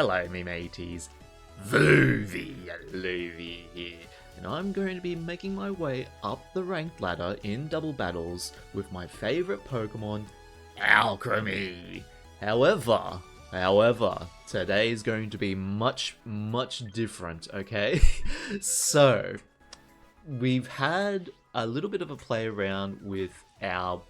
Hello me mateys, Vuvi Yaloovie here, and I'm going to be making my way up the ranked ladder in double battles with my favourite Pokemon, Alcremie. However, today is going to be much different, okay? So, we've had a little bit of a play around with our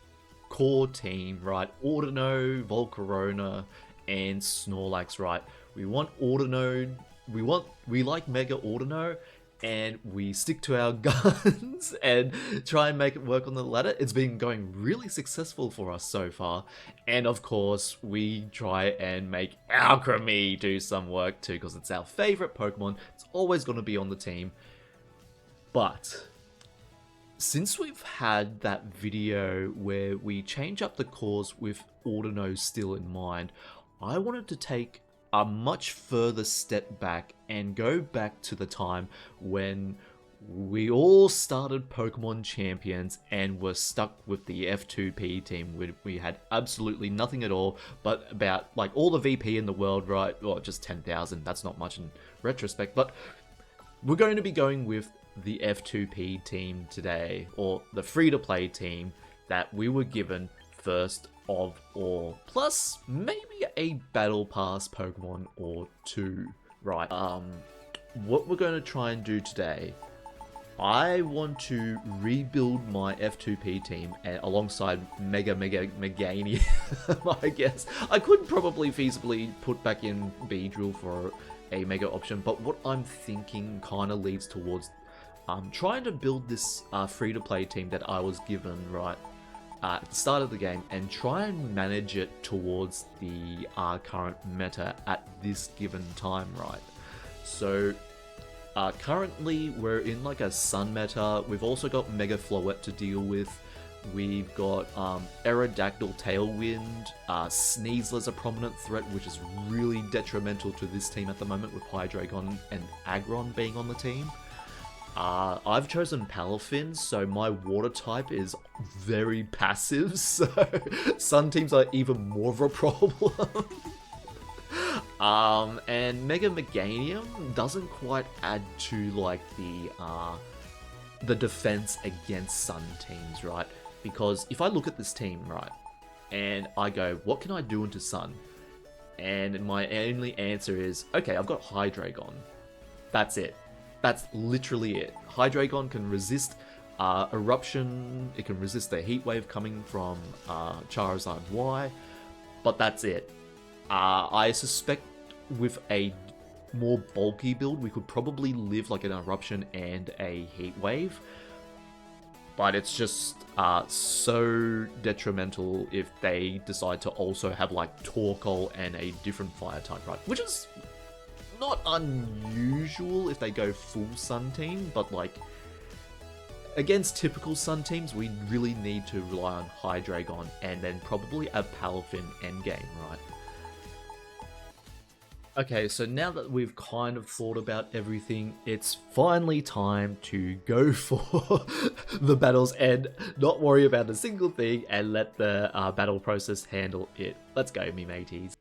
core team, right? Ordino, Volcarona, and Snorlax, right? We want Ordino, we like Mega Ordino, and we stick to our guns and try and make it work on the ladder. It's been going really successful for us so far, and of course we try and make Alcremie do some work too, because it's our favorite Pokemon. It's always going to be on the team. But since we've had that video where we change up the cores with Ordino still in mind, I wanted to take a much further step back and go back to the time when we all started Pokemon Champions and were stuck with the F2P team. We had absolutely nothing at all, but about like all the VP in the world, right? Well, just 10,000, that's not much in retrospect, but we're going to be going with the F2P team today, or the free-to-play team that we were given first of all, plus maybe a battle pass Pokemon or two, right? What we're going to try and do today, I want to rebuild my F2P team alongside Meganium, I guess. I could probably feasibly put back in Beedrill for a Mega option, but what I'm thinking kind of leads towards trying to build this free-to-play team that I was given, right, at the start of the game, and try and manage it towards the current meta at this given time, right? So currently we're in like a Sun meta. We've also got Mega Floette to deal with. We've got Aerodactyl Tailwind, Sneasel's a prominent threat, which is really detrimental to this team at the moment, with Hydreigon and Aggron being on the team. I've chosen Palafin, so my water type is very passive, so Sun teams are even more of a problem. And Mega Meganium doesn't quite add to like the defense against Sun teams, right? Because if I look at this team, right, and I go, what can I do into Sun? And my only answer is, okay, I've got Hydreigon. That's it. That's literally it. Hydreigon can resist Eruption, it can resist the Heat Wave coming from Charizard Y, but that's it. I suspect with a more bulky build, we could probably live like an Eruption and a Heat Wave, but it's just so detrimental if they decide to also have like Torkoal and a different fire type, right? Which is not unusual if they go full Sun team, but like against typical Sun teams, we really need to rely on Hydreigon and then probably a Palafin endgame, right? Okay, so now that we've kind of thought about everything, it's finally time to go for the battles and not worry about a single thing and let the battle process handle it. Let's go, me mateys.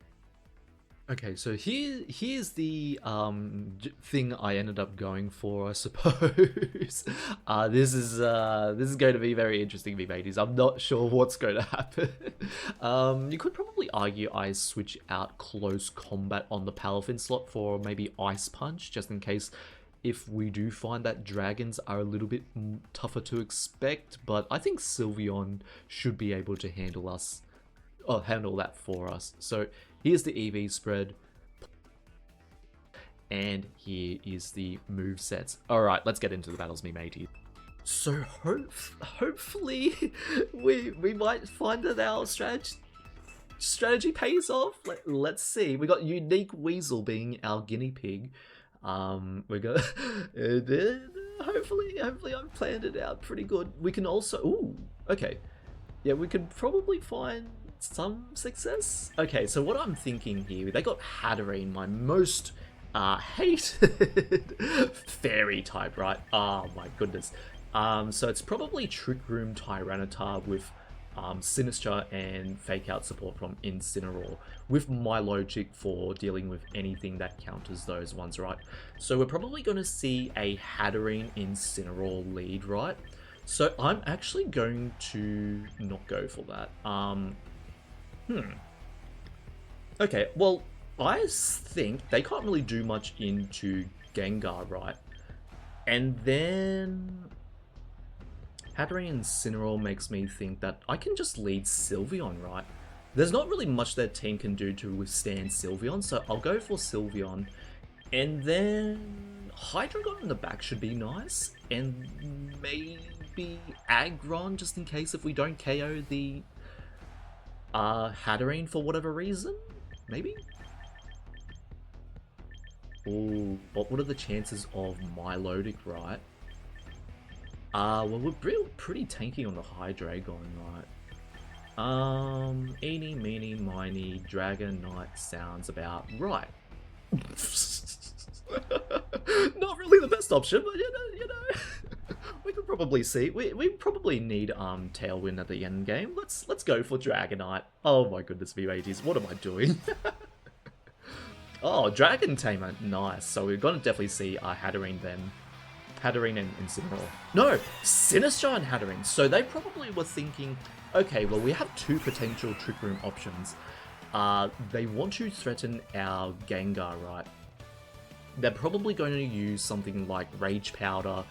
Okay, so here's the thing I ended up going for, I suppose. This is going to be very interesting, me mateys. I'm not sure what's going to happen. You could probably argue I switch out close combat on the Palafin slot for maybe Ice Punch, just in case if we do find that dragons are a little bit tougher to expect. But I think Sylveon should be able to handle that for us. So here's the EV spread, and here is the move sets. All right, let's get into the battles, me matey. So hopefully we might find that our strategy pays off. Let's see. We got Unique Weasel being our guinea pig. We got hopefully I've planned it out pretty good. We can also okay, yeah, we could probably find some success. Okay, so what I'm thinking here, they got Hatterene, my most hated fairy type, right? Oh my goodness. So it's probably Trick Room Tyranitar with Sinister and Fake Out support from Incineroar, with my logic for dealing with anything that counters those ones, right? So we're probably going to see a Hatterene Incineroar lead, right? So I'm actually going to not go for that. Okay, well, I think they can't really do much into Gengar, right? And then Hatterene Incineroar makes me think that I can just lead Sylveon, right? There's not really much their team can do to withstand Sylveon, so I'll go for Sylveon. And then Hydreigon in the back should be nice. And maybe Aggron, just in case if we don't KO the Hatterene for whatever reason? Maybe? Ooh, but what are the chances of Milotic, right? Well, we're pretty tanky on the Hydreigon, right? Eeny, meeny, miny, Dragonite sounds about right. Not really the best option, but you know, we could probably see. We probably need Tailwind at the end game. Let's go for Dragonite. Oh my goodness, V80s, what am I doing? Oh, Dragon Tamer, nice. So we're gonna definitely see Hatterene then. Hatterene and Incineroar. No, Sinistcha and Hatterene. So they probably were thinking, okay, well we have two potential Trick Room options. They want to threaten our Gengar, right? They're probably going to use something like Rage Powder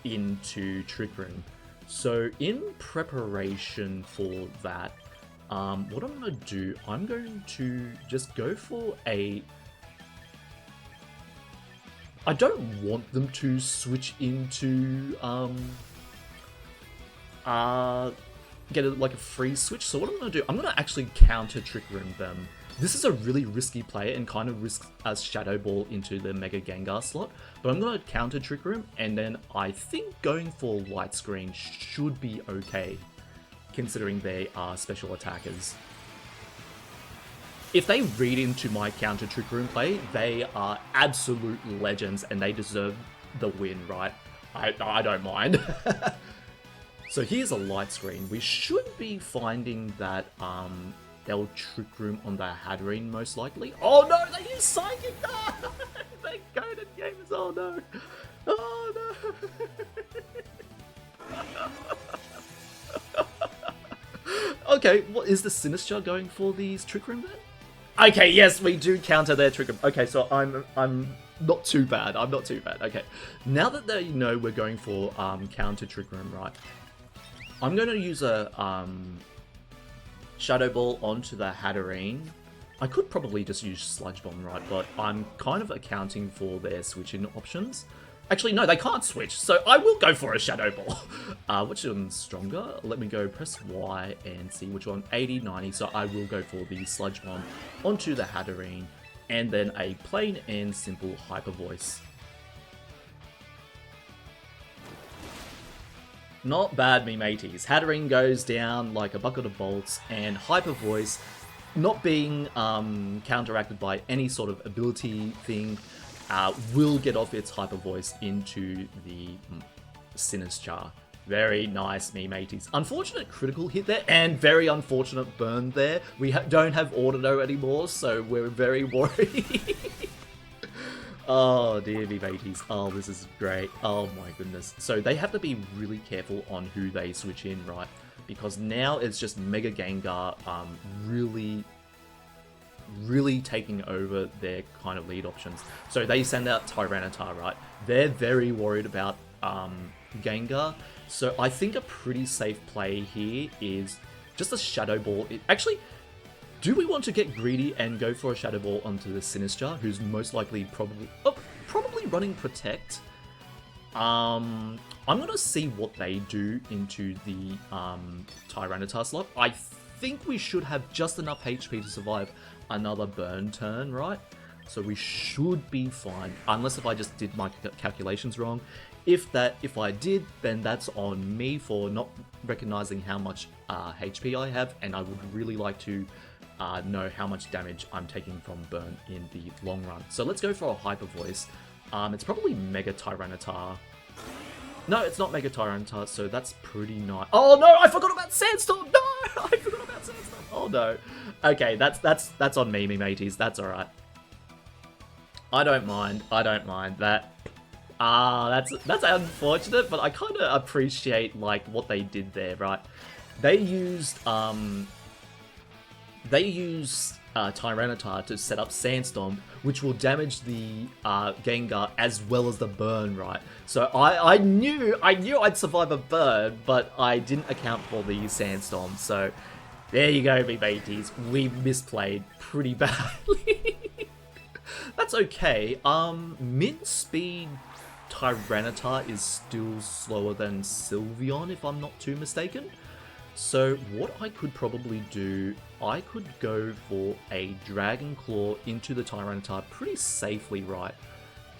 into Trick Room. So in preparation for that, what I'm going to do, I'm going to just go for a... I don't want them to switch into, get like a free switch. So what I'm going to do, I'm going to actually counter Trick Room them. This is a really risky play and kind of risks as Shadow Ball into the Mega Gengar slot. But I'm going to counter Trick Room, and then I think going for Light Screen should be okay, considering they are special attackers. If they read into my counter Trick Room play, they are absolute legends and they deserve the win, right? I don't mind. So here's a Light Screen. We should be finding that they'll Trick Room on the Hatterene most likely. Oh no, they use Psychic! No! They goaded gamers, oh no! Oh no! Okay, what is the Sinistcha going for these Trick Room then? Okay, yes, we do counter their Trick Room. Okay, so I'm not too bad. I'm not too bad. Okay, now that they know we're going for counter Trick Room, right? I'm going to use a Shadow Ball onto the Hatterene. I could probably just use Sludge Bomb, right? But I'm kind of accounting for their switching options. Actually, no, they can't switch, so I will go for a Shadow Ball. Which one's stronger? Let me go press Y and see which one. 80, 90, so I will go for the Sludge Bomb onto the Hatterene, and then a plain and simple Hyper Voice. Not bad, me mateys. Hatterene goes down like a bucket of bolts, and Hyper Voice, not being counteracted by any sort of ability thing, will get off its Hyper Voice into the Sinistcha. Very nice, me mateys. Unfortunate critical hit there, and very unfortunate burn there. We don't have Auto anymore, so we're very worried. Oh dear, me mateys. Oh, this is great. Oh my goodness. So they have to be really careful on who they switch in, right? Because now it's just Mega Gengar really taking over their kind of lead options. So they send out Tyranitar, right? They're very worried about Gengar. So I think a pretty safe play here is just a Shadow Ball. Actually, do we want to get greedy and go for a Shadow Ball onto the Sinistcha, who's most likely probably running Protect? I'm gonna see what they do into the Tyranitar slot. I think we should have just enough HP to survive another burn turn, right? So we should be fine, unless if I just did my calculations wrong. If I did, then that's on me for not recognizing how much HP I have, and I would really like to know how much damage I'm taking from burn in the long run. So let's go for a Hyper Voice. It's probably Mega Tyranitar. No, it's not Mega Tyranitar, so that's pretty nice. Oh no, I forgot about Sandstorm! No! I forgot about Sandstorm! Oh no. Okay, that's on me mateys. That's alright. I don't mind that. That's unfortunate, but I kind of appreciate like what they did there, right? They used Tyranitar to set up Sandstorm, which will damage the Gengar as well as the burn, right? So I knew I'd survive a burn, but I didn't account for the Sandstorm. So there you go, me mateys. We misplayed pretty badly. That's okay. Mint speed Tyranitar is still slower than Sylveon, if I'm not too mistaken. So what I could probably do, I could go for a Dragon Claw into the Tyranitar pretty safely, right?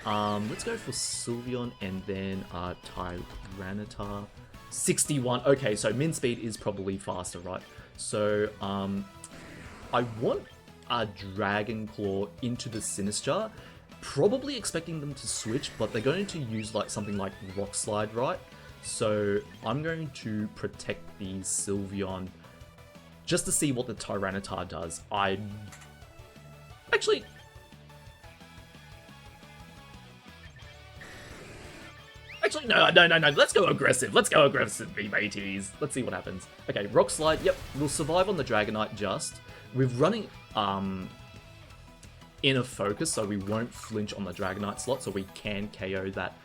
Let's go for Sylveon and then Tyranitar. 61. Okay, so min speed is probably faster, right? So I want a Dragon Claw into the Sinistcha, probably expecting them to switch, but they're going to use like something like Rock Slide, right? So I'm going to protect the Sylveon just to see what the Tyranitar does. Actually, no. Let's go aggressive. Me mateys. Let's see what happens. Okay, Rock Slide. Yep, we'll survive on the Dragonite just. We're running Inner Focus, so we won't flinch on the Dragonite slot, so we can KO that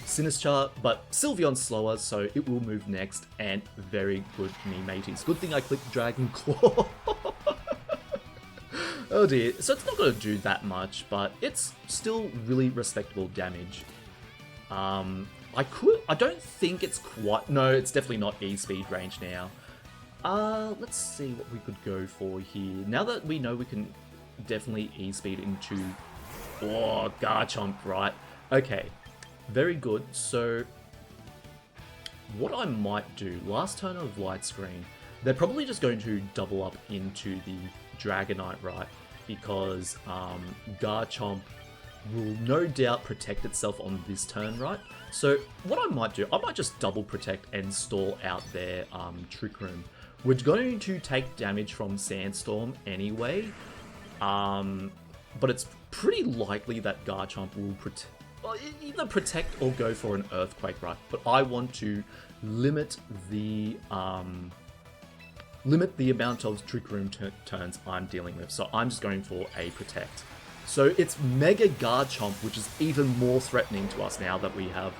Sinistcha, but Sylveon's slower, so it will move next, and very good, me mateys. Good thing I clicked Dragon Claw. Oh dear, so it's not going to do that much, but it's still really respectable damage. I don't think it's quite, no, it's definitely not E-speed range now. Let's see what we could go for here. Now that we know we can definitely E-speed into, Garchomp, right? Okay. Very good. So, what I might do, last turn of Light Screen, they're probably just going to double up into the Dragonite, right? Because Garchomp will no doubt protect itself on this turn, right? So, what I might do, I might just double protect and stall out their Trick Room. We're going to take damage from Sandstorm anyway, but it's pretty likely that Garchomp will either protect or go for an Earthquake, right? But I want to limit the amount of Trick Room turns I'm dealing with. So I'm just going for a Protect. So it's Mega Garchomp, which is even more threatening to us now that we have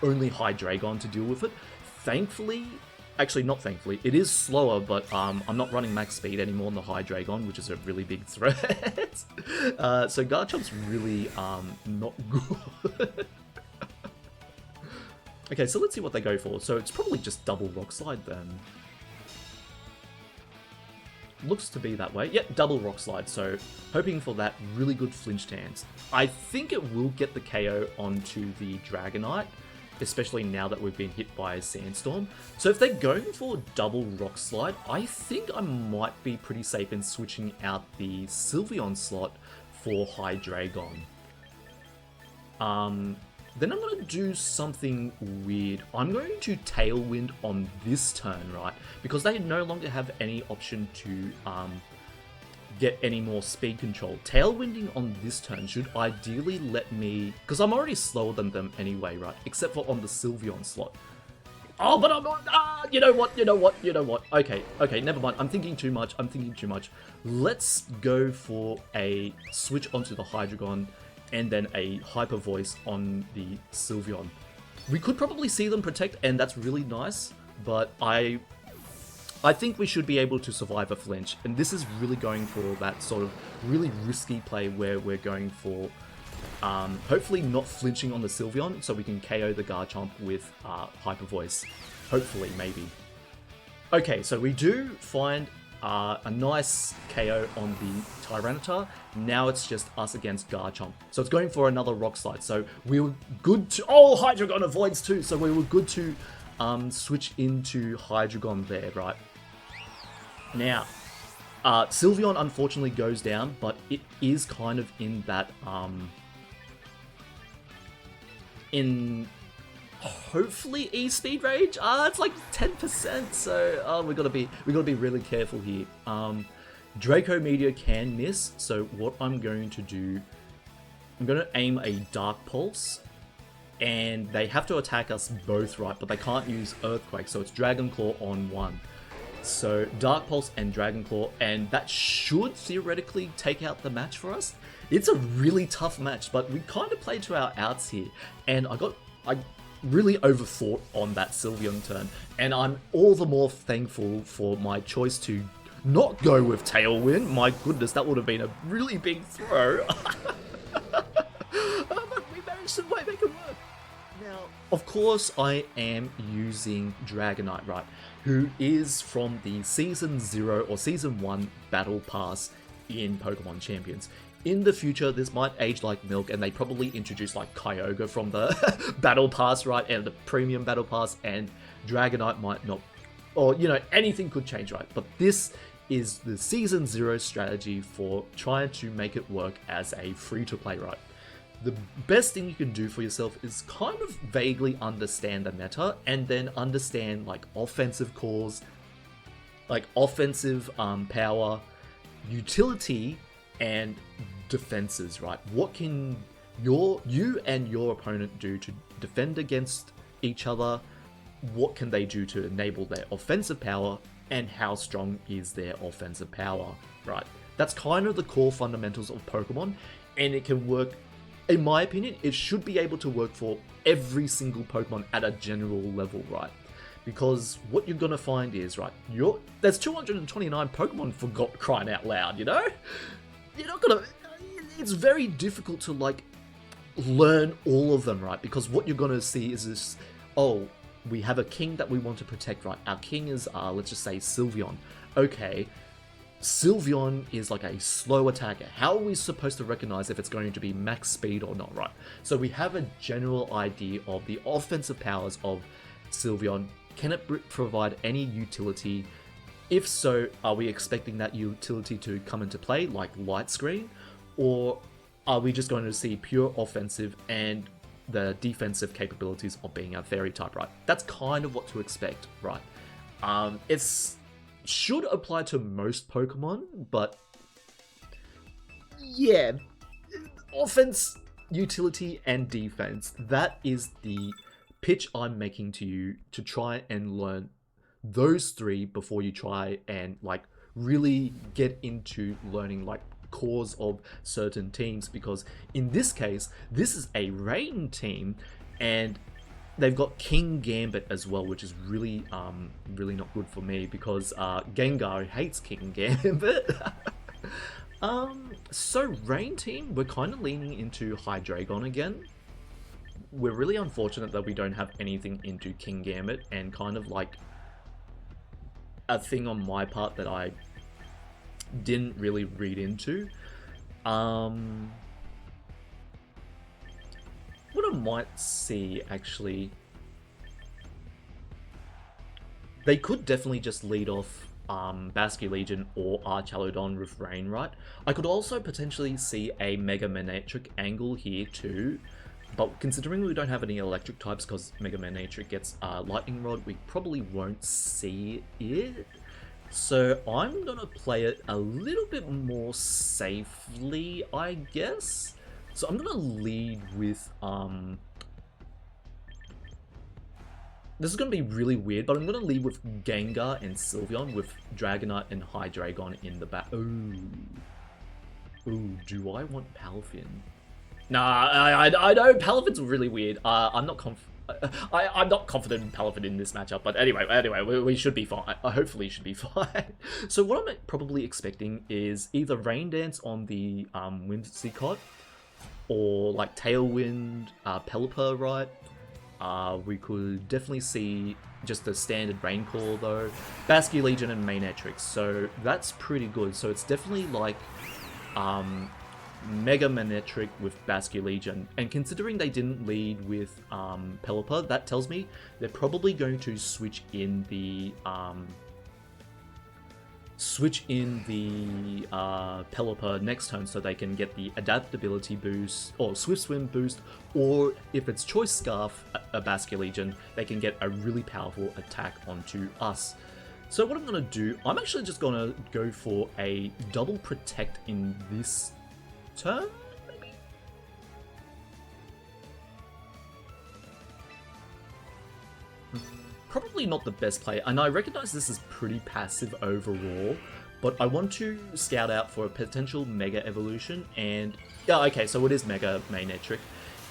only Hydreigon to deal with it. Thankfully, actually not thankfully, it is slower, but I'm not running max speed anymore on the Hydreigon, which is a really big threat. So Garchomp's really not good. Okay, so let's see what they go for. So it's probably just double Rock Slide then. Looks to be that way. Yep, double Rock Slide, so hoping for that really good flinch stance. I think it will get the KO onto the Dragonite, especially now that we've been hit by a Sandstorm. So if they're going for double Rock Slide, I think I might be pretty safe in switching out the Sylveon slot for Hydreigon. Then I'm going to do something weird. I'm going to Tailwind on this turn, right? Because they no longer have any option to get any more speed control. Tailwinding on this turn should ideally let me... Because I'm already slower than them anyway, right? Except for on the Sylveon slot. Oh, but I'm not... you know what? Okay, never mind. I'm thinking too much. Let's go for a switch onto the Hydreigon and then a Hyper Voice on the Sylveon. We could probably see them protect, and that's really nice, but I think we should be able to survive a flinch, and this is really going for that sort of really risky play where we're going for hopefully not flinching on the Sylveon, so we can KO the Garchomp with Hyper Voice. Hopefully, maybe. Okay, so we do find a nice KO on the Tyranitar. Now it's just us against Garchomp. So it's going for another Rock Slide. So we were good to... Oh, Hydreigon avoids too. So we were good to switch into Hydreigon there, right? Now, Sylveon unfortunately goes down, but it is kind of in that... hopefully E-Speed Rage. It's like 10%, so we gotta be really careful here. Draco Meteor can miss, so what I'm going to do, I'm gonna aim a Dark Pulse, and they have to attack us both, right? But they can't use Earthquake, so it's Dragon Claw on one. So Dark Pulse and Dragon Claw, and that should theoretically take out the match for us. It's a really tough match, but we kind of played to our outs here, and I really overthought on that Sylveon turn, and I'm all the more thankful for my choice to not go with Tailwind. My goodness, that would have been a really big throw. But we managed to make it work. Now, of course, I am using Dragonite, right? Who is from the Season 0 or Season 1 Battle Pass in Pokemon Champions. In the future, this might age like milk, and they probably introduce like Kyogre from the Battle Pass, right? And the Premium Battle Pass, and Dragonite might not, or, you know, anything could change, right? But this is the Season 0 strategy for trying to make it work as a free-to-play, right? The best thing you can do for yourself is kind of vaguely understand the meta, and then understand like offensive cores, like offensive power, utility, and defenses, right? What can you and your opponent do to defend against each other? What can they do to enable their offensive power, and how strong is their offensive power, right? That's kind of the core fundamentals of Pokemon, and it can work, in my opinion, it should be able to work for every single Pokemon at a general level, right? Because what you're gonna find is, right, there's 229 Pokemon, for crying out loud, you know? You're not gonna, it's very difficult to like learn all of them, right? Because what you're gonna see is this, oh, we have a king that we want to protect, right? Our king is, let's just say Sylveon. Okay, Sylveon is like a slow attacker. How are we supposed to recognize if it's going to be max speed or not, right? So we have a general idea of the offensive powers of Sylveon. Can it provide any utility? If so, are we expecting that utility to come into play, like Light Screen? Or are we just going to see pure offensive and the defensive capabilities of being a fairy type, right? That's kind of what to expect, right? It's should apply to most Pokemon, but yeah, offense, utility, and defense, that is the pitch I'm making to you, to try and learn those three before you try and like really get into learning like cores of certain teams, because in this case, this is a rain team, and they've got King Gambit as well, which is really not good for me, because Gengar hates King Gambit. So Rain team, we're kind of leaning into Hydreigon again. We're really unfortunate that we don't have anything into King Gambit, and kind of like a thing on my part that I didn't really read into. What I might see, actually, they could definitely just lead off Basculegion or Archaludon with Rain, right? I could also potentially see a Mega Manectric angle here too, but considering we don't have any electric types because Mega Manectric gets Lightning Rod, we probably won't see it. So I'm gonna play it a little bit more safely, I guess. So I'm gonna lead with this is gonna be really weird, but I'm gonna lead with Gengar and Sylveon with Dragonite and Hydreigon in the back. Ooh, do I want Palafin? Nah, I know Palafin's really weird. I'm not confident in Palafin in this matchup, but anyway, we should be fine. Hopefully, should be fine. So what I'm probably expecting is either Rain Dance on the Whimsicott, or like Tailwind, Pelipper, right? We could definitely see just the standard Rain Call though, Basculegion and Manectric, so that's pretty good. So it's definitely like Mega Manectric with Basculegion, and considering they didn't lead with Pelipper, that tells me they're probably going to switch in the switch in the Pelipper next turn so they can get the adaptability boost or Swift Swim boost, or if it's Choice Scarf, a Basculegion, they can get a really powerful attack onto us. So what I'm going to do, I'm actually just going to go for a double protect in this turn, maybe? Probably not the best play, and I recognize this is pretty passive overall, but I want to scout out for a potential Mega Evolution, and yeah, okay, so it is Mega Magnetric,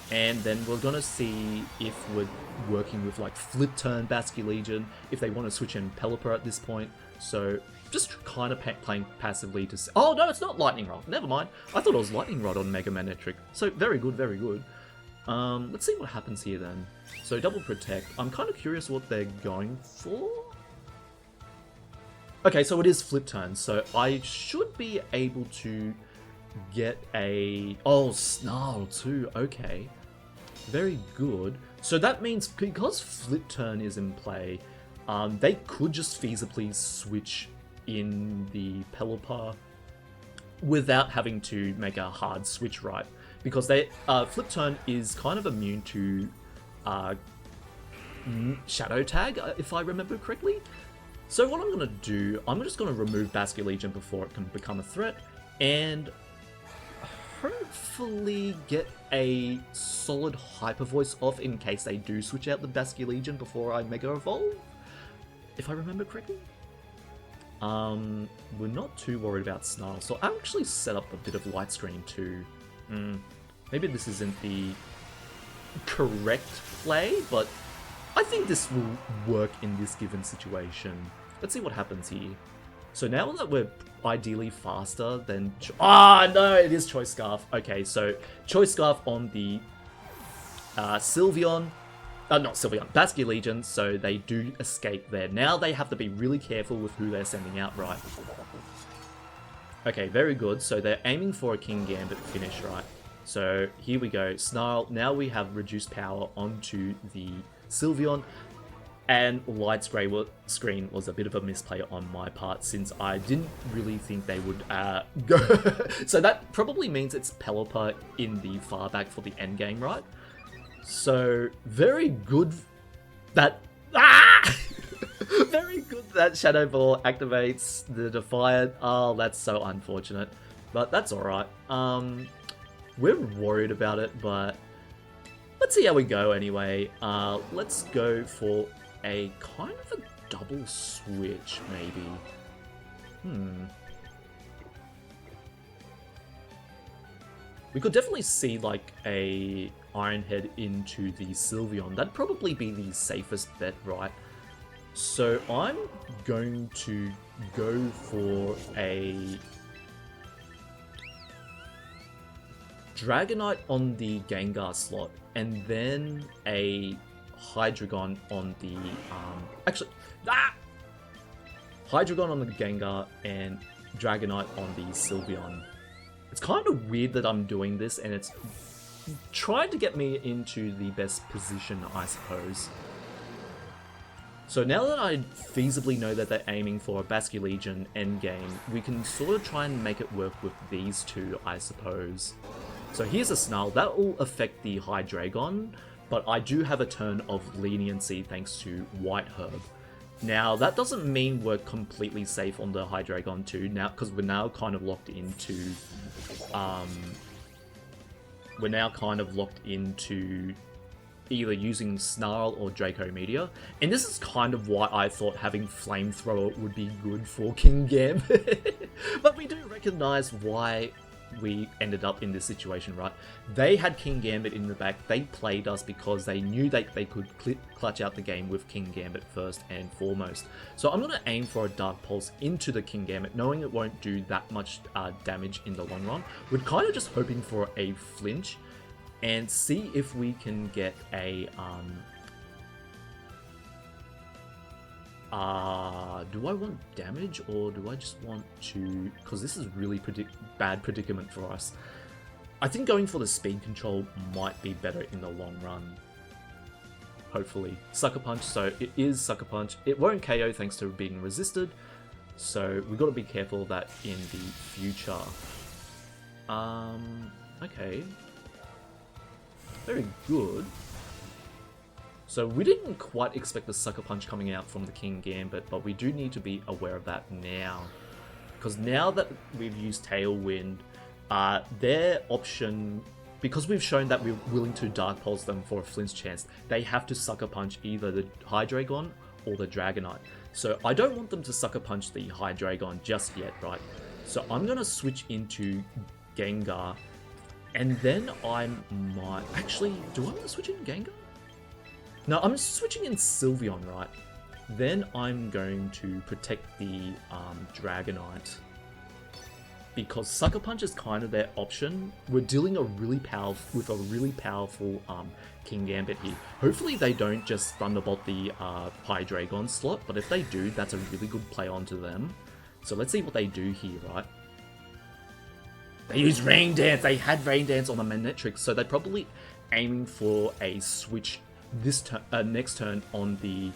and then we're gonna see if we're working with like Flip Turn Basculegion, if they want to switch in Pelipper at this point, so just kind of playing passively to... Oh no, it's not Lightning Rod, never mind, I thought it was Lightning Rod on Mega Magnetric, so very good, very good. Let's see what happens here then. So double protect. I'm kind of curious what they're going for. Okay, so it is flip turn, so I should be able to get a... Oh, Snarl too, okay. Very good. So that means, because flip turn is in play, they could just feasibly switch in the Pelipper without having to make a hard switch, right? Because they Flip Turn is kind of immune to Shadow Tag, if I remember correctly. So what I'm going to do, I'm just going to remove Basculegion before it can become a threat, and hopefully get a solid Hyper Voice off in case they do switch out the Basculegion before I Mega Evolve, if I remember correctly. We're not too worried about Snarl, so I actually set up a bit of Light Screen too. Maybe this isn't the correct play, but I think this will work in this given situation. Let's see what happens here. So now that we're ideally faster than... no, it is Choice Scarf. Okay, so Choice Scarf on the Sylveon. Not Sylveon, Basculegion, so they do escape there. Now they have to be really careful with who they're sending out, right? Okay, very good. So they're aiming for a King Gambit finish, right? So here we go. Snarl, now we have reduced power onto the Sylveon, and Light Screen was a bit of a misplay on my part since I didn't really think they would go. So that probably means it's Pelipper in the far back for the end game, right? So very good that... Very good that Shadow Ball activates the Defiant. Oh, that's so unfortunate. But that's alright. We're worried about it, but let's see how we go anyway. Let's go for a kind of a double switch, maybe. We could definitely see like a Iron Head into the Sylveon. That'd probably be the safest bet, right? So I'm going to go for a Dragonite on the Gengar slot, and then a Hydreigon on the Hydreigon on the Gengar and Dragonite on the Sylveon. It's kind of weird that I'm doing this, and it's trying to get me into the best position, I suppose. So now that I feasibly know that they're aiming for a Basculegion endgame, we can sort of try and make it work with these two, I suppose. So here's a Snarl. That will affect the Hydreigon, but I do have a turn of leniency thanks to White Herb. Now, that doesn't mean we're completely safe on the Hydreigon too, now, because we're now kind of locked into... either using Snarl or Draco Meteor. And this is kind of why I thought having Flamethrower would be good for King Gambit. But we do recognize why we ended up in this situation, right? They had King Gambit in the back. They played us because they knew they could clutch out the game with King Gambit first and foremost. So I'm going to aim for a Dark Pulse into the King Gambit, knowing it won't do that much damage in the long run. We're kind of just hoping for a flinch and see if we can get a do I want damage, or do I just want to... Because this is really bad predicament for us. I think going for the speed control might be better in the long run. Hopefully. Sucker Punch, so it is Sucker Punch. It won't KO thanks to being resisted. So we've got to be careful of that in the future. Okay. Very good. So we didn't quite expect the Sucker Punch coming out from the King Gambit, but we do need to be aware of that now. Because now that we've used Tailwind, their option, because we've shown that we're willing to Dark Pulse them for a flinch chance, they have to Sucker Punch either the Hydreigon or the Dragonite. So I don't want them to Sucker Punch the Hydreigon just yet, right? So I'm going to switch into Gengar, and then I might... Actually, do I want to switch in Gengar? No, I'm switching in Sylveon, right? Then I'm going to protect the Dragonite. Because Sucker Punch is kind of their option. We're dealing with a really powerful King Gambit here. Hopefully they don't just Thunderbolt the Hydreigon slot, but if they do, that's a really good play onto them. So let's see what they do here, right? They use Rain Dance. They had Rain Dance on the Manectric, so they're probably aiming for a switch this next turn on the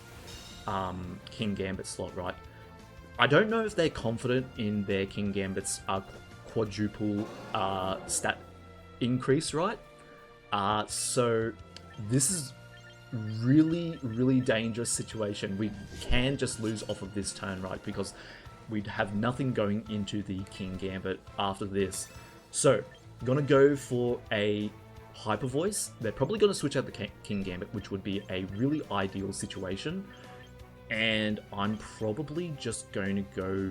King Gambit slot, right? I don't know if they're confident in their King Gambit's quadruple stat increase, right? So this is really dangerous situation. We can just lose off of this turn, right? Because we'd have nothing going into the King Gambit after this. So I'm gonna go for a Hyper Voice. They're probably gonna switch out the King Gambit, which would be a really ideal situation. And I'm probably just going to go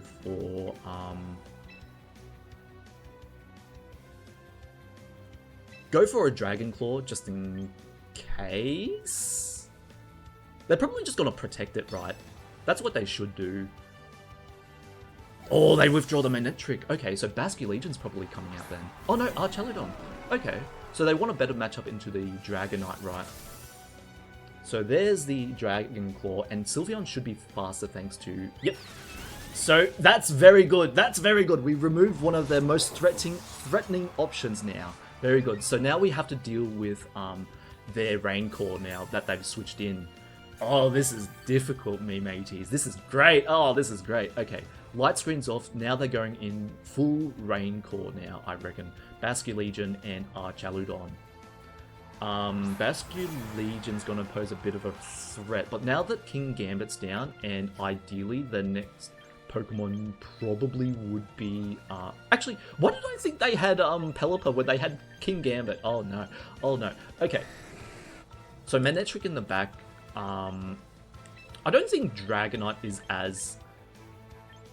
for a Dragon Claw just in case. They're probably just going to protect it, right? That's what they should do. Oh, they withdraw the Manectric. Okay, so Basculegion's probably coming out then. Oh no, Archelodon. Okay, so they want a better matchup into the Dragonite, right? So there's the Dragon Claw, and Sylveon should be faster thanks to... Yep. So that's very good. That's very good. We removed one of their most threatening options now. Very good. So now we have to deal with their Rain Core now that they've switched in. Oh, this is difficult, me mateys. This is great. Oh, this is great. Okay, light screen's off. Now they're going in full Rain Core now, I reckon. Basculegion and Archelodon. Basculegion's gonna pose a bit of a threat, but now that King Gambit's down, and ideally the next Pokemon probably would be, actually, why did I think they had, Pelipper when they had King Gambit? Oh no, oh no. Okay, so Manectric in the back, I don't think Dragonite is as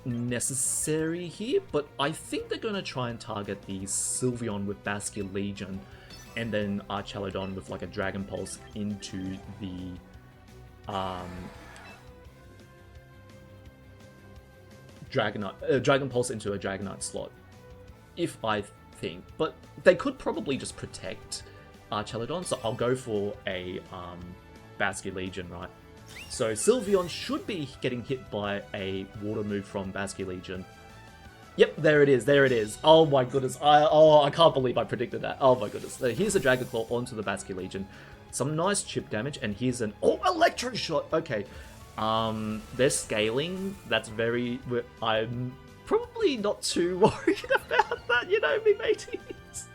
necessary here, but I think they're gonna try and target the Sylveon with Basculegion, and then Archelodon with like a Dragon Pulse into the Dragon Pulse into a Dragonite slot, if I think. But they could probably just protect Archelodon, so I'll go for a Basculegion, right? So Sylveon should be getting hit by a water move from Basculegion. Yep, there it is, there it is. Oh my goodness, I can't believe I predicted that. Oh my goodness. So here's a Dragon Claw onto the Basculegion. Some nice chip damage, and here's an... Oh, Electro Shot! Okay. They're scaling. That's very... I'm probably not too worried about that, you know, me mateys.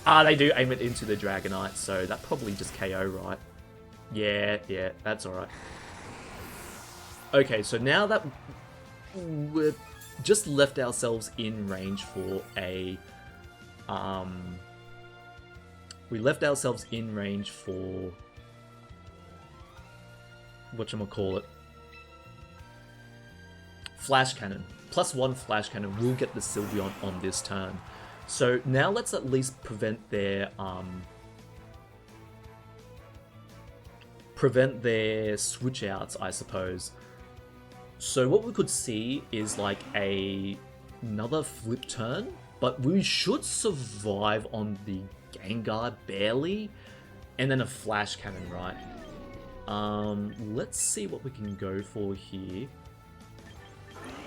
They do aim it into the Dragonite, so that probably just KO, right? Yeah, that's alright. Okay, so now that we've just left ourselves in range for a... we left ourselves in range for... whatchamacallit? Flash Cannon. +1 Flash Cannon will get the Sylveon on this turn. So now let's at least prevent their switch outs, I suppose. So what we could see is like another flip turn, but we should survive on the Gengar barely, and then a Flash Cannon, right? Let's see what we can go for here.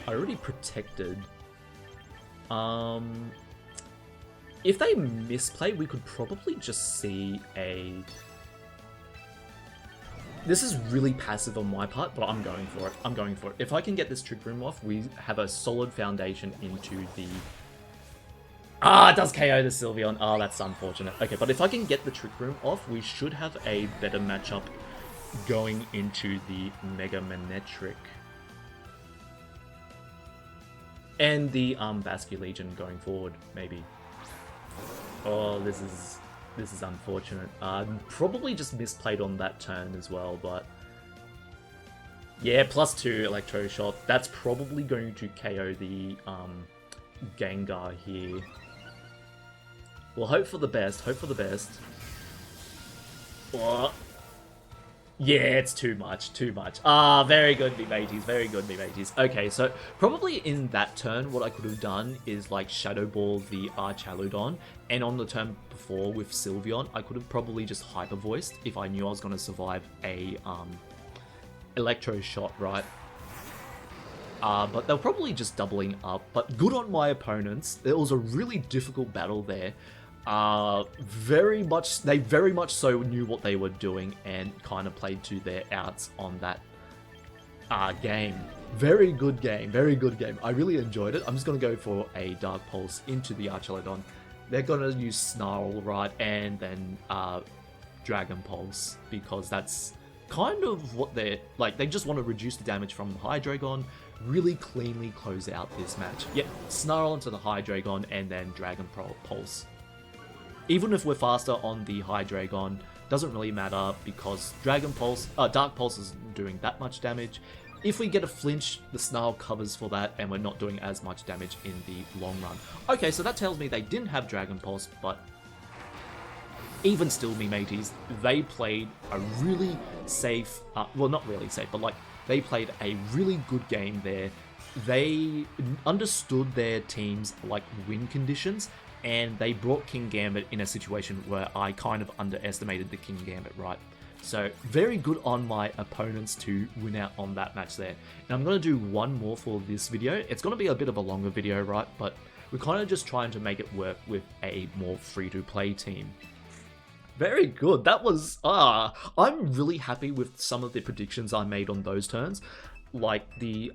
I already protected. If they misplay, we could probably just see a... This is really passive on my part, but I'm going for it. I'm going for it. If I can get this Trick Room off, we have a solid foundation into the... Ah, it does KO the Sylveon. Ah, that's unfortunate. Okay, but if I can get the Trick Room off, we should have a better matchup going into the Mega Manectric. And the Vascu Legion going forward, maybe. Oh, this is unfortunate. Probably just misplayed on that turn as well, but... Yeah, +2 Electro Shot. That's probably going to KO the Gengar here. We'll hope for the best, hope for the best. Oh. Yeah, it's too much, too much. Ah, very good, me mateys, very good, me mateys. Okay, so probably in that turn, what I could have done is like Shadow Ball the Archaludon, and on the turn before with Sylveon, I could have probably just Hyper Voiced if I knew I was going to survive a Electro Shot, right? But they're probably just doubling up, but good on my opponents. It was a really difficult battle there. They very much so knew what they were doing and kind of played to their outs on that game. Very good game, very good game. I really enjoyed it. I'm just going to go for a Dark Pulse into the Archaludon. They're going to use Snarl, right, and then Dragon Pulse, because that's kind of what they're... Like, they just want to reduce the damage from the Hydreigon, really cleanly close out this match. Yep, Snarl into the Hydreigon, and then Dragon Pulse. Even if we're faster on the Hydreigon, doesn't really matter because Dragon Pulse, Dark Pulse isn't doing that much damage. If we get a flinch, the Snarl covers for that and we're not doing as much damage in the long run. Okay, so that tells me they didn't have Dragon Pulse, but even still, me mateys, they played a really safe, well, not really safe, but like, they played a really good game there. They understood their team's like win conditions, and they brought King Gambit in a situation where I kind of underestimated the King Gambit, right? So very good on my opponents to win out on that match there. Now I'm going to do one more for this video. It's going to be a bit of a longer video, right? But we're kind of just trying to make it work with a more free-to-play team. Very good. That was... I'm really happy with some of the predictions I made on those turns. Like the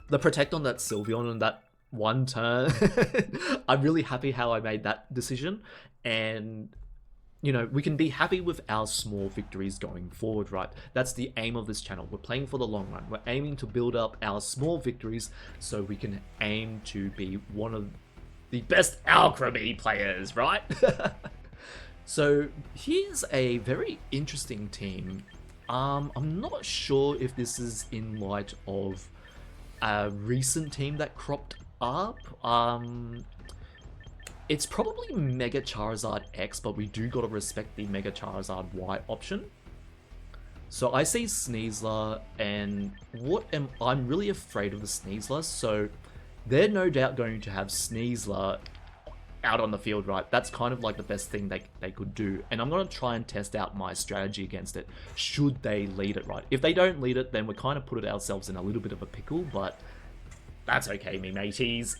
Protect on that Sylveon and that one turn. I'm really happy how I made that decision, and you know, we can be happy with our small victories going forward, right? That's the aim of this channel. We're playing for the long run. We're aiming to build up our small victories so we can aim to be one of the best Alcremie players, right? So here's a very interesting team. I'm not sure if this is in light of a recent team that cropped up. It's probably Mega Charizard X, but we do gotta respect the Mega Charizard Y option. So I see Sneasler, and I'm really afraid of the Sneasler, so they're no doubt going to have Sneasler out on the field, right? That's kind of like the best thing they could do, and I'm gonna try and test out my strategy against it, should they lead it, right? If they don't lead it, then we're kind of put ourselves in a little bit of a pickle, but that's okay, me mateys.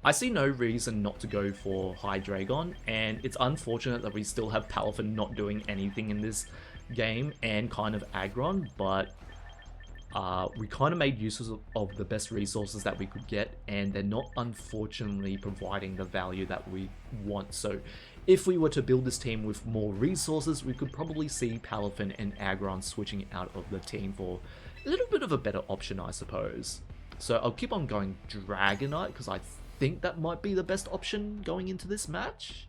I see no reason not to go for Hydreigon, and it's unfortunate that we still have Palafin not doing anything in this game, and kind of Aggron, but we kind of made use of the best resources that we could get, and they're not unfortunately providing the value that we want. So if we were to build this team with more resources, we could probably see Palafin and Aggron switching out of the team for a little bit of a better option, I suppose. So I'll keep on going Dragonite, because I think that might be the best option going into this match.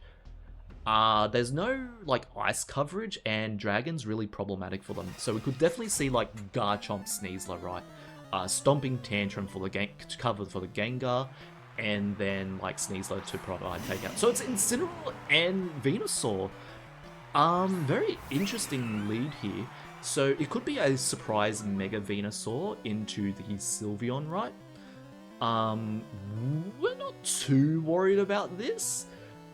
There's no like ice coverage, and Dragon's really problematic for them. So we could definitely see like Garchomp Sneasler, right? Stomping Tantrum for the cover for the Gengar, and then like Sneasler to provide takeout. So it's Incineroar and Venusaur. Very interesting lead here. So it could be a surprise Mega Venusaur into the Sylveon, right? We're not too worried about this.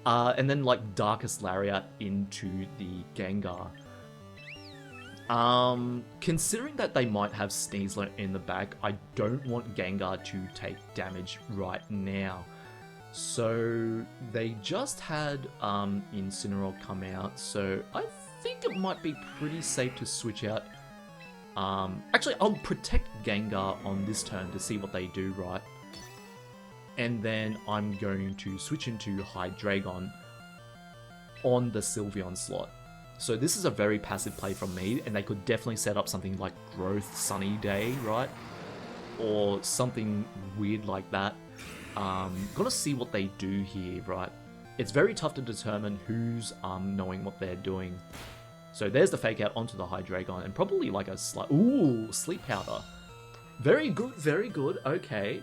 And then like Darkest Lariat into the Gengar. Considering that they might have Sneasler in the back, I don't want Gengar to take damage right now. So they just had Incineroar come out, so I think it might be pretty safe to switch out. Actually, I'll protect Gengar on this turn to see what they do, right? And then I'm going to switch into Hydreigon on the Sylveon slot. So this is a very passive play from me, and they could definitely set up something like Growth Sunny Day, right? Or something weird like that. Gotta see what they do here, right? It's very tough to determine who's knowing what they're doing. So there's the fake out onto the Hydreigon, and probably like a Sleep Powder. Very good, very good. Okay.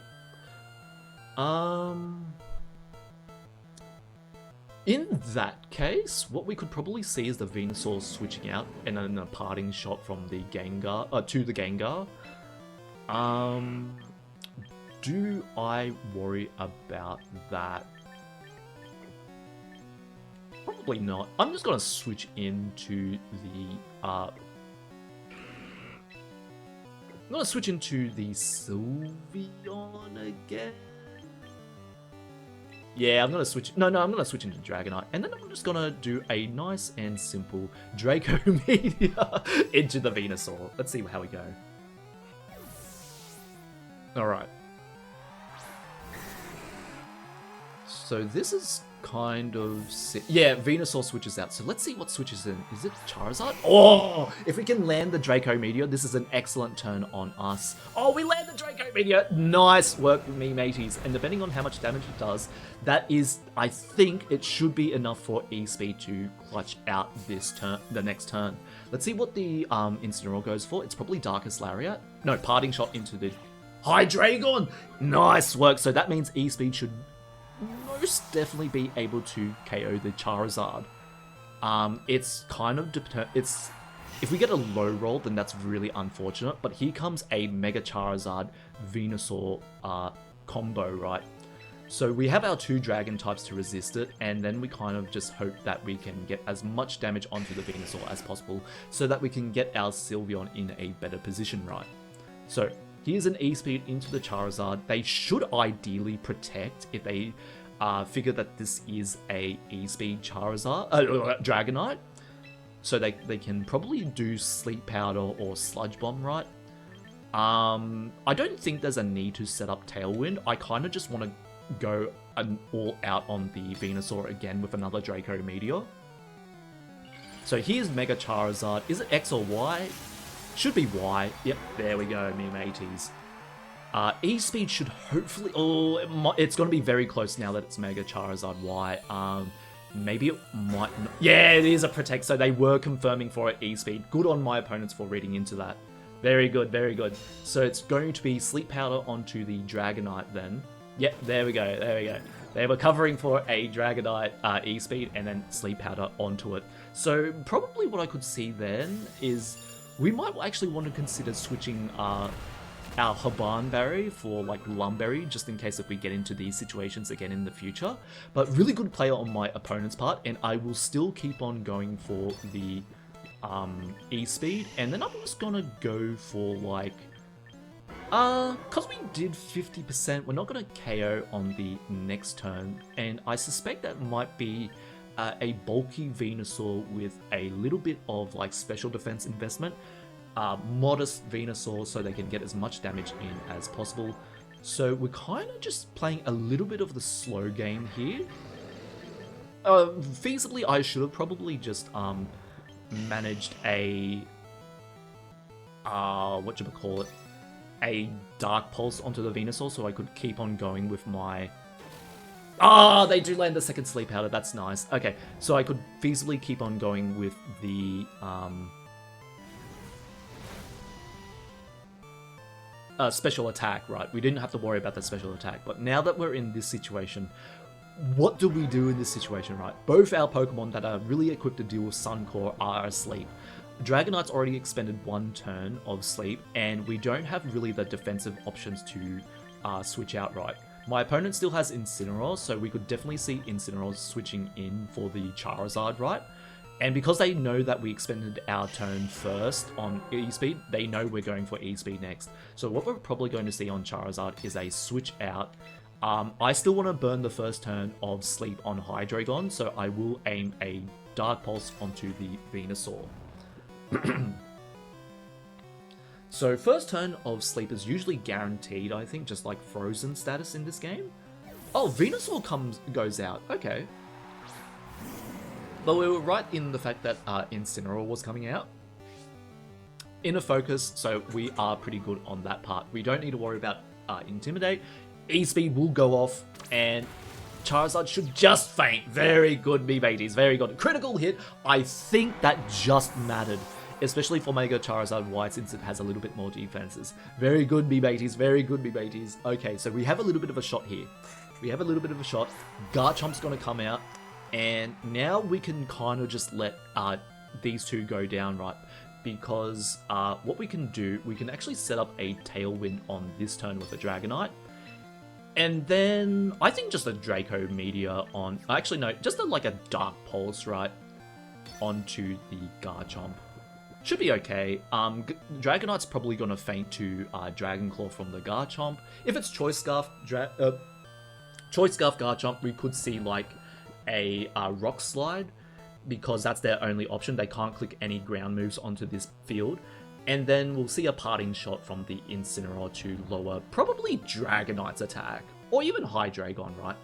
In that case, what we could probably see is the Venusaur switching out, and then a parting shot from the Gengar to the Gengar. Do I worry about that? Probably not. I'm just gonna switch into the I'm gonna switch into the Sylveon again. Yeah, I'm gonna switch. No, I'm gonna switch into Dragonite, and then I'm just gonna do a nice and simple Draco Meteor into the Venusaur. Let's see how we go. All right. So this is kind of... Yeah, Venusaur switches out. So let's see what switches in. Is it Charizard? Oh! If we can land the Draco Meteor, this is an excellent turn on us. Oh, we land the Draco Meteor! Nice work with me, mateys. And depending on how much damage it does, that is... I think it should be enough for E-Speed to clutch out this turn, the next turn. Let's see what the Incineroar goes for. It's probably Darkest Lariat. No, Parting Shot into the Hydreigon! Nice work. So that means E-Speed should most definitely be able to KO the Charizard. It's kind of if we get a low roll, then that's really unfortunate. But here comes a Mega Charizard Venusaur combo, right? So we have our two Dragon types to resist it, and then we kind of just hope that we can get as much damage onto the Venusaur as possible, so that we can get our Sylveon in a better position, right? So here's an E-Speed into the Charizard. They should ideally protect if they figure that this is a E-Speed Charizard, Dragonite. So they can probably do Sleep Powder or Sludge Bomb, right? I don't think there's a need to set up Tailwind. I kind of just want to go all out on the Venusaur again with another Draco Meteor. So here's Mega Charizard. Is it X or Y? Should be Y. Yep, there we go, me mateys. E-Speed should hopefully... Oh, it's going to be very close now that it's Mega Charizard Y. Maybe it might not... Yeah, it is a Protect, so they were confirming for it E-Speed. Good on my opponents for reading into that. Very good, very good. So it's going to be Sleep Powder onto the Dragonite then. Yep, there we go, there we go. They were covering for a Dragonite E-Speed and then Sleep Powder onto it. So probably what I could see then is... We might actually want to consider switching our Habanberry for like Lumberry, just in case if we get into these situations again in the future. But really good player on my opponent's part, and I will still keep on going for the E-Speed, and then I'm just gonna go for like... Because we did 50%, we're not gonna KO on the next turn, and I suspect that might be a bulky Venusaur with a little bit of like special defense investment. Modest Venusaur so they can get as much damage in as possible. So we're kind of just playing a little bit of the slow game here. Feasibly, I should have probably just managed a... whatchamacallit? A Dark Pulse onto the Venusaur so I could keep on going with my... They do land the second Sleep Powder, that's nice. Okay, so I could feasibly keep on going with the special attack, right? We didn't have to worry about the special attack, but now that we're in this situation, what do we do in this situation, right? Both our Pokemon that are really equipped to deal with Sun Core are asleep. Dragonite's already expended one turn of sleep, and we don't have really the defensive options to switch out, right? My opponent still has Incineroar, so we could definitely see Incineroar switching in for the Charizard, right? And because they know that we expended our turn first on E-Speed, they know we're going for E-Speed next. So what we're probably going to see on Charizard is a switch out I still want to burn the first turn of Sleep on Hydreigon, so I will aim a Dark Pulse onto the Venusaur. So first turn of Sleep is usually guaranteed, I think, just like Frozen status in this game. Oh, Venusaur goes out. Okay. But we were right in the fact that Incineroar was coming out. Inner Focus, so we are pretty good on that part. We don't need to worry about Intimidate. E-Speed will go off, and Charizard should just faint. Very good, me mateys. Very good. Critical hit. I think that just mattered, especially for Mega Charizard Y, since it has a little bit more defenses. Very good, me mateys. Very good, me mateys. Okay, so we have a little bit of a shot here. We have a little bit of a shot. Garchomp's going to come out, and now we can kind of just let these two go down, right? Because what we can do, we can actually set up a Tailwind on this turn with a Dragonite. And then, I think just a Draco Meteor on... Actually, no, just like a Dark Pulse, right? Onto the Garchomp. Should be okay. Dragonite's probably going to faint to Dragon Claw from the Garchomp. If it's Choice Scarf Garchomp, we could see like a Rock Slide, because that's their only option. They can't click any ground moves onto this field. And then we'll see a Parting Shot from the Incineroar to lower probably Dragonite's attack, or even Hydreigon, right?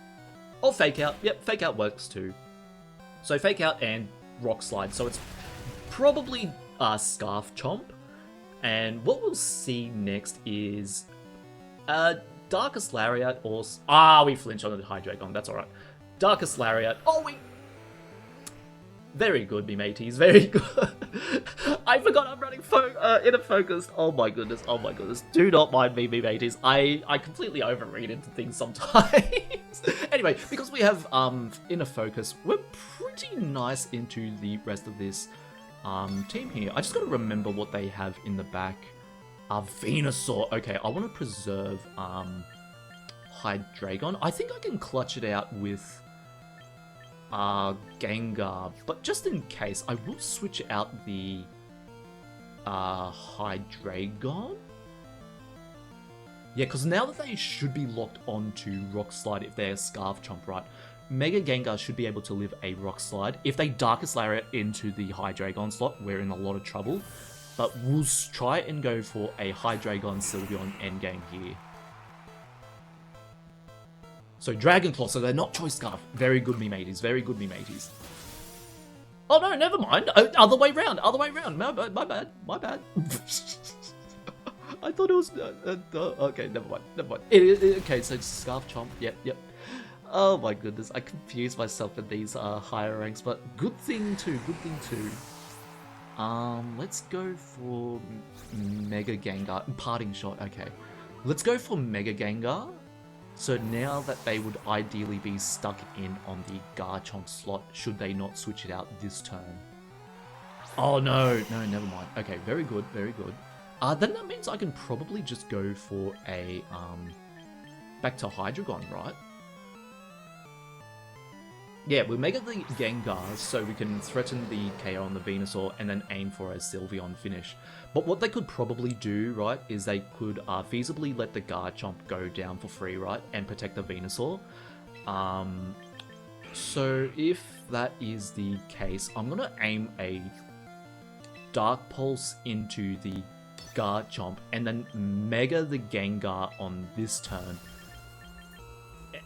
Or Fake Out. Yep, Fake Out works too. So Fake Out and Rock Slide. So it's probably Scarf Chomp. And what we'll see next is Darkest Lariat or... we flinch on the Hydreigon. That's alright. Darkest Lariat. Oh, we... Very good, me mateys. Very good. I forgot I'm running Inner Focus. Oh my goodness. Oh my goodness. Do not mind me, me mateys. I completely overread into things sometimes. Anyway, because we have Inner Focus, we're pretty nice into the rest of this team here. I just got to remember what they have in the back. Venusaur. Okay, I want to preserve Hydreigon. I think I can clutch it out with Gengar, but just in case, I will switch out the Hydreigon. Yeah, because now that they should be locked onto Rock Slide if they're Scarf Chomp, right? Mega Gengar should be able to live a Rock Slide. If they Darkest Lariat into the Hydreigon slot, we're in a lot of trouble. But we'll try and go for a Hydreigon Sylveon endgame here. So Dragon Claw, so they're not Choice Scarf. Very good, me mateys. Very good, me mateys. Oh no, never mind. Other way round. Other way round. My bad. My bad. My bad. I thought it was... okay, never mind. Never mind. Okay, so Scarf Chomp. Yep, yep. Oh my goodness. I confuse myself in these higher ranks, but good thing too. Good thing too. Let's go for Mega Gengar. Parting Shot. Okay. Let's go for Mega Gengar. So now that they would ideally be stuck in on the Garchomp slot, should they not switch it out this turn. Oh no, no, never mind. Okay, very good, very good. Then that means I can probably just go for a, back to Hydreigon, right? Yeah, we'll make it the Gengar so we can threaten the KO on the Venusaur and then aim for a Sylveon finish. But what they could probably do, right, is they could feasibly let the Garchomp go down for free, right, and protect the Venusaur. So if that is the case, I'm going to aim a Dark Pulse into the Garchomp and then Mega the Gengar on this turn.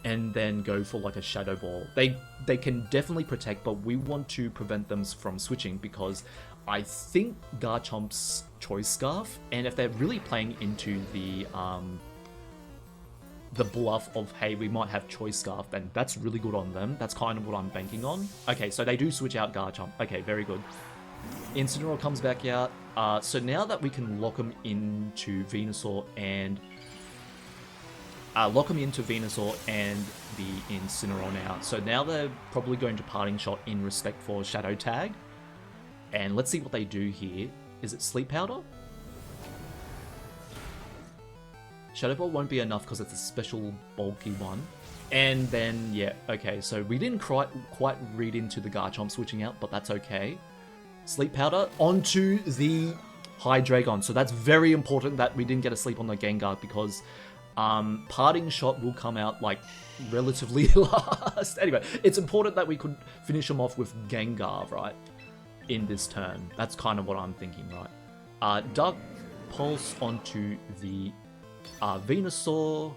And then go for like a Shadow Ball. They can definitely protect, but we want to prevent them from switching because I think Garchomp's Choice Scarf, and if they're really playing into the bluff of, hey, we might have Choice Scarf, then that's really good on them. That's kind of what I'm banking on. Okay, so they do switch out Garchomp. Okay, very good. Incineroar comes back out. So now that we can lock them into Venusaur and the Incineroar now. So now they're probably going to Parting Shot in respect for Shadow Tag. And let's see what they do here. Is it Sleep Powder? Shadow Ball won't be enough because it's a special bulky one. And then, yeah, okay, so we didn't quite read into the Garchomp switching out, but that's okay. Sleep Powder onto the Hydreigon. So that's very important that we didn't get a sleep on the Gengar because Parting Shot will come out like relatively last. Anyway, it's important that we could finish them off with Gengar, right? In this turn. That's kind of what I'm thinking, right? Dark Pulse onto the Venusaur.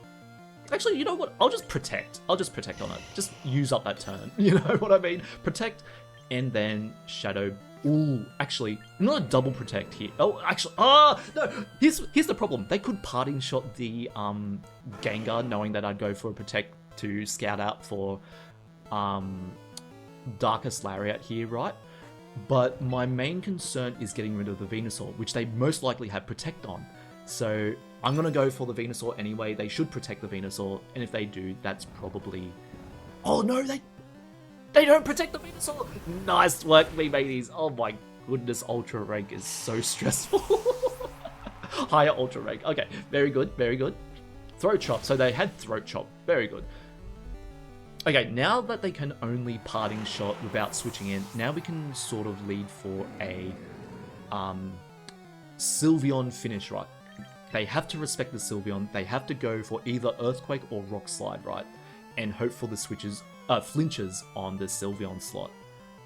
Actually, you know what? I'll just Protect. I'll just Protect on it. Just use up that turn. You know what I mean? Protect and then Shadow. Ooh, actually, not a double Protect here. Oh, actually, no. Here's the problem. They could Parting Shot the Gengar, knowing that I'd go for a Protect to scout out for Darkest Lariat here, right? But my main concern is getting rid of the Venusaur, which they most likely have Protect on. So I'm going to go for the Venusaur anyway. They should protect the Venusaur, and if they do, that's probably... Oh no, they don't protect the Venusaur! Nice work, me mateys. Oh my goodness, Ultra Rank is so stressful. Higher Ultra Rank. Okay, very good, very good. Throat Chop. So they had Throat Chop. Very good. Okay, now that they can only Parting Shot without switching in, now we can sort of lead for a Sylveon finish, right? They have to respect the Sylveon. They have to go for either Earthquake or Rock Slide, right? And hope for the flinches on the Sylveon slot.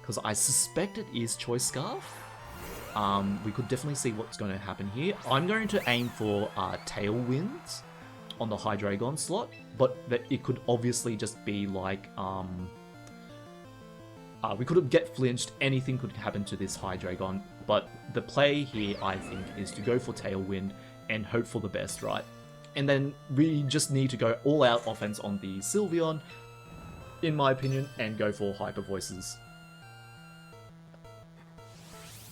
Because I suspect it is Choice Scarf. We could definitely see what's going to happen here. I'm going to aim for Tailwinds on the Hydreigon slot, but it could obviously just be like we could get flinched. Anything could happen to this Hydreigon, but the play here, I think, is to go for Tailwind and hope for the best, right? And then we just need to go all-out offense on the Sylveon, in my opinion, and go for Hyper Voices.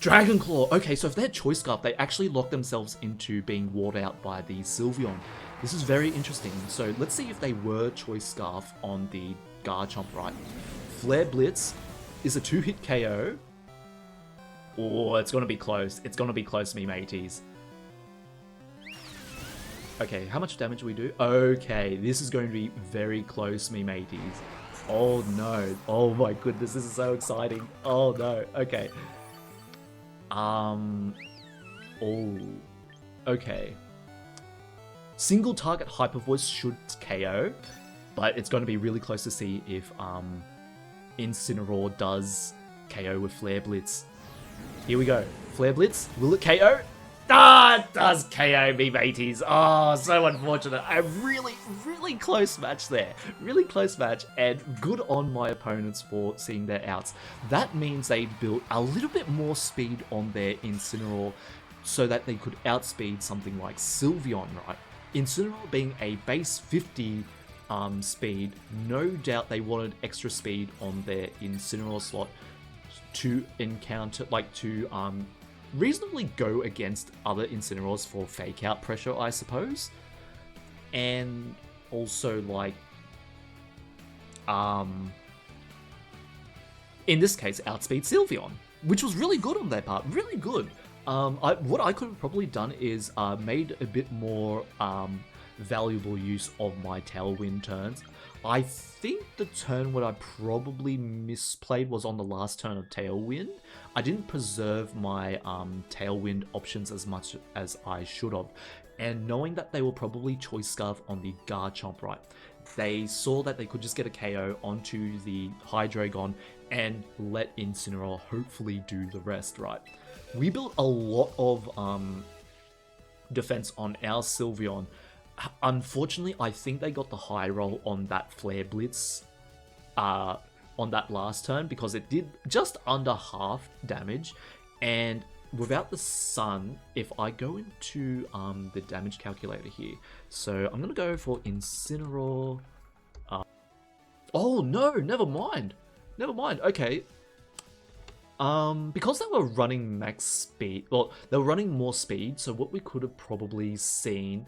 Dragon Claw! Okay, so if they're Choice Scarf, they actually lock themselves into being ward out by the Sylveon. This is very interesting. So let's see if they were Choice Scarf on the Garchomp, right? Flare Blitz is a 2-hit KO. Oh, it's going to be close. It's going to be close, me mateys. Okay, how much damage do we do? Okay, this is going to be very close, me mateys. Oh no. Oh my goodness, this is so exciting. Oh no. Okay. Oh. Okay. Single target Hyper Voice should KO, but it's going to be really close to see if Incineroar does KO with Flare Blitz. Here we go. Flare Blitz. Will it KO? Ah, it does KO me, mateys. Oh, so unfortunate. A really, really close match there. Really close match, and good on my opponents for seeing their outs. That means they built a little bit more speed on their Incineroar so that they could outspeed something like Sylveon, right? Incineroar being a base 50 speed, no doubt they wanted extra speed on their Incineroar slot to encounter, like to reasonably go against other Incineroars for fake out pressure, I suppose. And also like in this case outspeed Sylveon, which was really good on their part, really good. What I could have probably done is made a bit more valuable use of my Tailwind turns. I think the turn where I probably misplayed was on the last turn of Tailwind. I didn't preserve my Tailwind options as much as I should have. And knowing that they were probably Choice Scarf on the Garchomp, right? They saw that they could just get a KO onto the Hydreigon and let Incineroar hopefully do the rest, right? We built a lot of defense on our Sylveon. Unfortunately, I think they got the high roll on that Flare Blitz on that last turn because it did just under half damage. And without the Sun, if I go into the damage calculator here, so I'm going to go for Incineroar. Oh no, never mind. Never mind, okay. Because they were running max speed, well, they were running more speed, so what we could have probably seen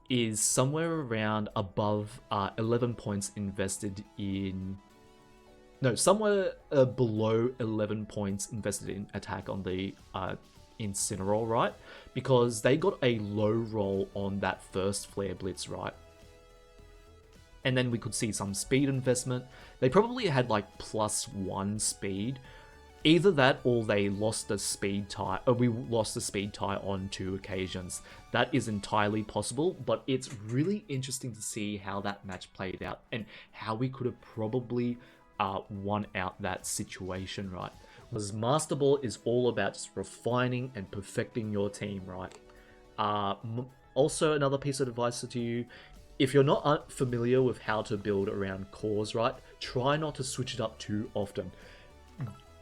is somewhere around above 11 points invested in... No, somewhere below 11 points invested in attack on the Incineroar, right? Because they got a low roll on that first Flare Blitz, right? And then we could see some speed investment. They probably had like +1 speed. Either that or they lost the speed tie, or we lost the speed tie on 2 occasions. That is entirely possible, but it's really interesting to see how that match played out and how we could have probably won out that situation, right? Because Master Ball is all about just refining and perfecting your team, right? Also, another piece of advice to you, if you're not familiar with how to build around cores, right, try not to switch it up too often.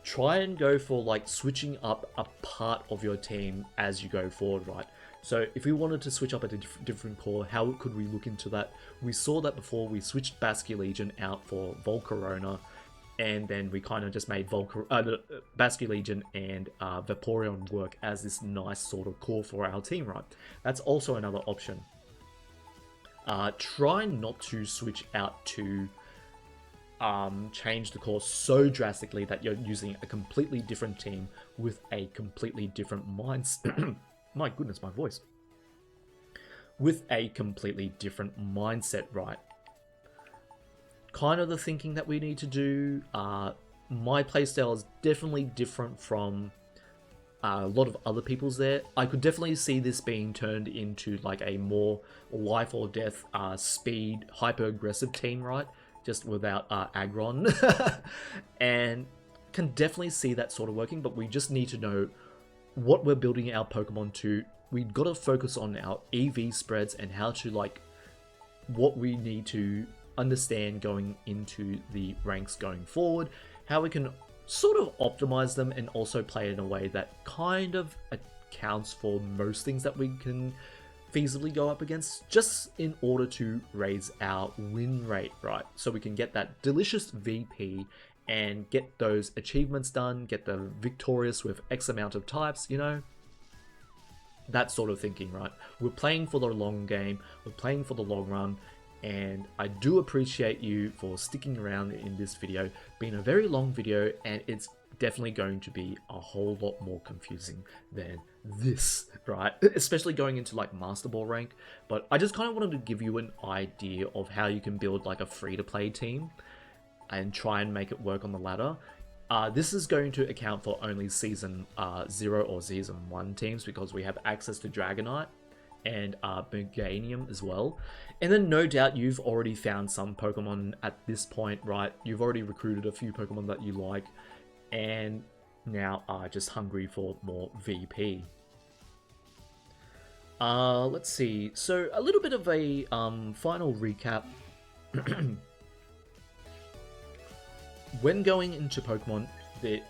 Try and go for like switching up a part of your team as you go forward, right? So if we wanted to switch up a different core, how could we look into that? We saw that before. We switched Basculegion out for Volcarona, and then we kind of just made Basculegion and Vaporeon work as this nice sort of core for our team, right? That's also another option. Try not to switch out to change the core so drastically that you're using a completely different team with a completely different mindset. My goodness, my voice. With a completely different mindset, right? Kind of the thinking that we need to do. My playstyle is definitely different from a lot of other people's there. I could definitely see this being turned into like a more life or death speed, hyper aggressive team, right? Just without Aggron. And can definitely see that sort of working, but we just need to know what we're building our Pokemon to. We've got to focus on our EV spreads and how to like what we need to understand going into the ranks going forward, how we can sort of optimize them and also play in a way that kind of accounts for most things that we can feasibly go up against, just in order to raise our win rate, right? So we can get that delicious VP and get those achievements done, get the victorious with X amount of types, you know? That sort of thinking, right? We're playing for the long game, we're playing for the long run, and I do appreciate you for sticking around in this video. Been a very long video, and it's definitely going to be a whole lot more confusing than this, right? Especially going into like Master Ball rank. But I just kind of wanted to give you an idea of how you can build like a free-to-play team and try and make it work on the ladder. This is going to account for only Season 0 or Season 1 teams, because we have access to Dragonite and Meganium as well. And then no doubt you've already found some Pokemon at this point, right? You've already recruited a few Pokemon that you like, and now are just hungry for more VP. Let's see. So a little bit of a final recap. When going into Pokemon, the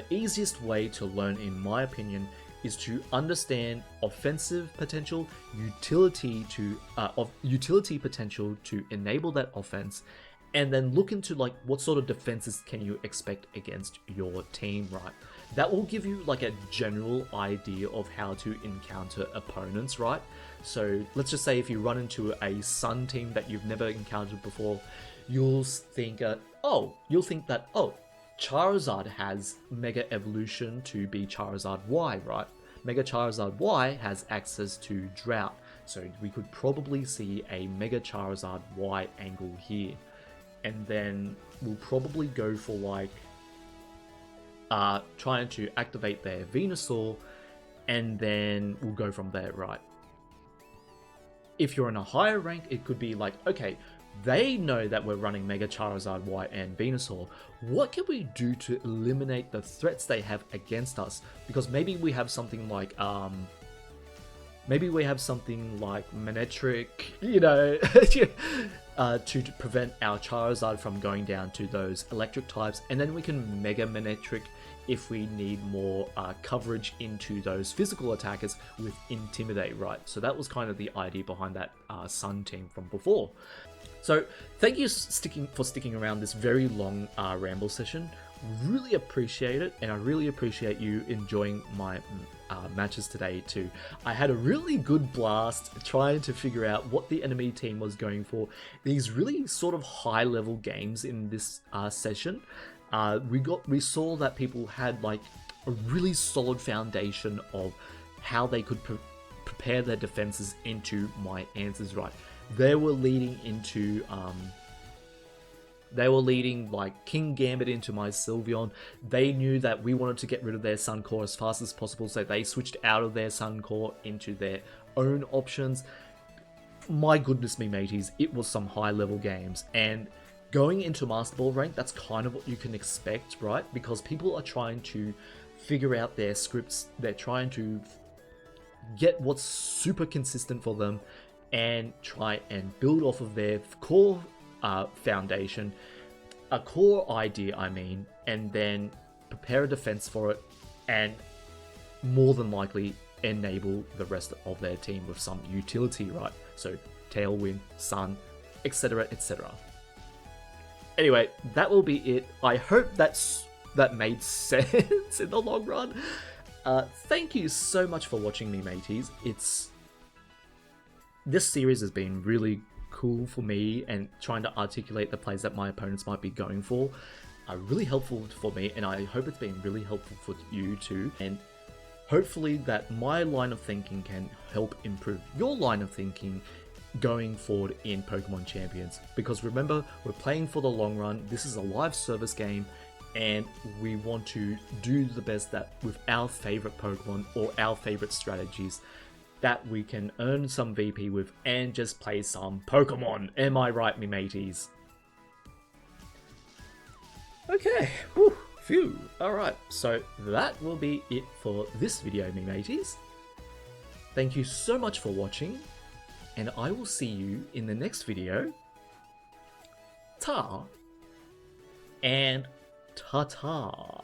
easiest way to learn, in my opinion, is to understand offensive potential, utility potential to enable that offense, and then look into like what sort of defenses can you expect against your team, right? That will give you like a general idea of how to encounter opponents, right? So let's just say if you run into a Sun team that you've never encountered before, you'll think that, oh, Charizard has Mega Evolution to be Charizard Y, right? Mega Charizard Y has access to Drought, so we could probably see a Mega Charizard Y angle here. And then we'll probably go for like trying to activate their Venusaur, and then we'll go from there, right? If you're in a higher rank, it could be like, okay, they know that we're running Mega Charizard Y and Venusaur. What can we do to eliminate the threats they have against us? Because maybe we have something like Manectric, you know, to prevent our Charizard from going down to those electric types, and then we can Mega Manectric if we need more coverage into those physical attackers with Intimidate, right? So that was kind of the idea behind that Sun team from before. So thank you for sticking around this very long ramble session. Really appreciate it, and I really appreciate you enjoying my matches today too. I had a really good blast trying to figure out what the enemy team was going for. These really sort of high level games in this session. We saw that people had like a really solid foundation of how they could prepare their defenses into my answers, right? They were leading into They were leading like King Gambit into my Sylveon. They knew that we wanted to get rid of their Sun Core as fast as possible, so they switched out of their Sun Core into their own options. My goodness me, mateys, it was some high level games. And going into Master Ball rank, that's kind of what you can expect, right? Because people are trying to figure out their scripts. They're trying to get what's super consistent for them and try and build off of their core foundation, a core idea, I mean, and then prepare a defense for it, and more than likely enable the rest of their team with some utility, right? So Tailwind, Sun, etc, etc. Anyway, that will be it. I hope that made sense in the long run. Thank you so much for watching me, mateys. This series has been really cool for me, and trying to articulate the plays that my opponents might be going for are really helpful for me, and I hope it's been really helpful for you too. And hopefully that my line of thinking can help improve your line of thinking going forward in Pokemon Champions. Because remember, we're playing for the long run. This is a live service game, and we want to do the best that with our favorite Pokemon or our favorite strategies that we can earn some VP with and just play some Pokemon. Am I right, me mateys? Okay, whew, phew. Alright, so that will be it for this video, me mateys. Thank you so much for watching, and I will see you in the next video. Ta and ta-ta.